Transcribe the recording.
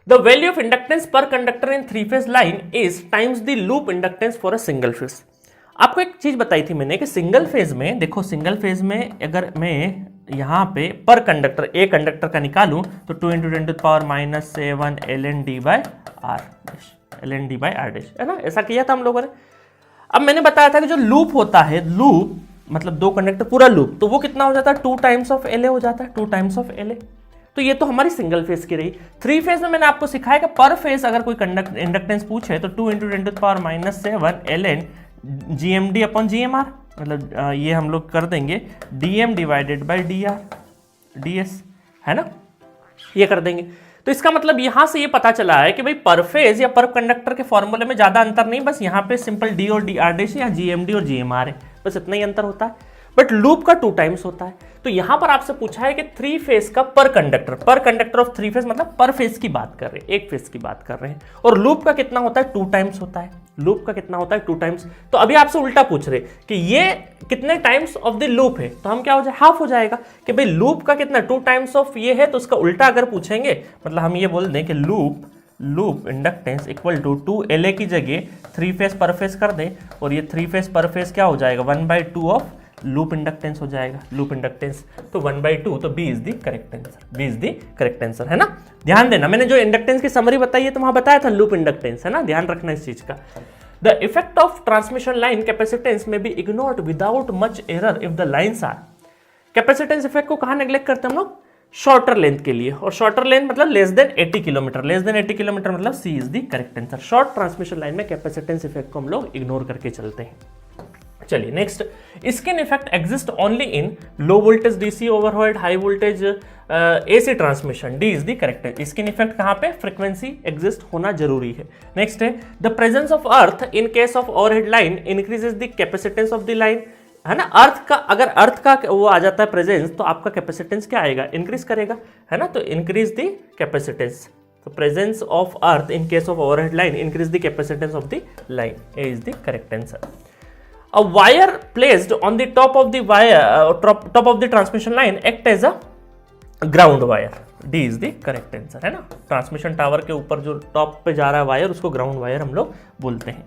The value of inductance पर conductor in three phase line is times the loop inductance for a single phase. आपको एक चीज बताई थी मैंने कि सिंगल फेज में, देखो सिंगल फेज में अगर मैं यहाँ पे पर कंडक्टर ए कंडक्टर का निकालूं तो 2 × 10⁻⁷ ln d by R ln d by R dash, है ना, ऐसा किया था हम लोगों ने। अब मैंने बताया था कि जो लूप होता है, लूप मतलब दो कंडक्टर पूरा लूप, तो वो कितना हो जाता है 2 टाइम्स ऑफ LA हो जाता है, 2 टाइम्स ऑफ LA। तो ये तो हमारी सिंगल फेज की रही। थ्री फेज में मैंने आपको सिखाया कि पर फेज अगर कोई इंडक्टेंस पूछे तो 2 × 10⁻⁷ ln GMD अपॉन GMR, मतलब ये हम लोग कर देंगे DM divided by DR DS, है ना, ये कर देंगे। तो इसका मतलब यहां से ये पता चला है कि भाई पर फेज या पर कंडक्टर के फॉर्मूले में ज्यादा अंतर नहीं, बस यहाँ पे सिंपल D और DR डैश या GMD और GMR है, बस इतना ही अंतर होता है। बट लूप का 2 टाइम्स होता है। तो यहां पर आपसे पूछा है कि थ्री फेज का पर कंडक्टर ऑफ थ्री फेज, मतलब पर फेज की बात कर रहे हैं, एक फेज की बात कर रहे हैं, और लूप का कितना होता है 2 टाइम्स होता है। लूप का कितना होता है 2 टाइम्स। तो अभी आपसे उल्टा पूछ रहे कि ये कितने टाइम्स ऑफ द लूप है, तो हम क्या हो जाए, हाफ हो जाएगा कि भाई लूप का कितना 2 टाइम्स ऑफ ये है, तो उसका उल्टा अगर पूछेंगे मतलब हम ये बोल दें कि loop inductance equal to 2LA की जगह थ्री फेज पर फेज कर दें, और ये थ्री फेज पर फेज क्या हो जाएगा 1/2 ऑफ लूप इंडक्टेंस हो जाएगा, लूप इंडक्टेंस। तो 1/2, तो B is the correct answer, B is the correct answer, है ना। ध्यान देना, मैंने जो इंडक्टेंस की समरी बताई है तो वहां बताया था लूप इंडक्टेंस, है ना, ध्यान रखना इस चीज का। The effect of transmission line capacitance may be ignored without much error if the lines are. Capacitance effect को कहां नेग्लेक्ट करते हैं हम लोग, शॉर्टर लेंथ के लिए, और शॉर्टर लेंथ मतलब less than 80 kilometre, less than 80 kilometre मतलब C is the correct answer. Short transmission line में कैपेसिटेंस इफेक्ट को हम लोग इग्नोर करके चलते हैं। चलिए next, skin effect exist only in low voltage DC overhead, high voltage AC transmission, D is the correct. Skin effect कहां पे, फ्रीक्वेंसी एग्जिस्ट होना जरूरी है। नेक्स्ट है the presence of earth in case of overhead line increases the capacitance of the line, है ना। अर्थ का अगर अर्थ का वो आ जाता है प्रेजेंस, तो आपका कैपेसिटेंस क्या आएगा, इंक्रीज करेगा, है ना। तो इंक्रीज द कैपेसिटेंस, तो presence of earth in case of overhead line increase the capacitance of the line, A is the correct answer. A wire placed on the top of the wire, top of the transmission line act as a ground wire. D is the correct answer, है ना। Transmission tower के ऊपर जो top पे जा रहा है wire, उसको ग्राउंड वायर हम लोग बोलते हैं।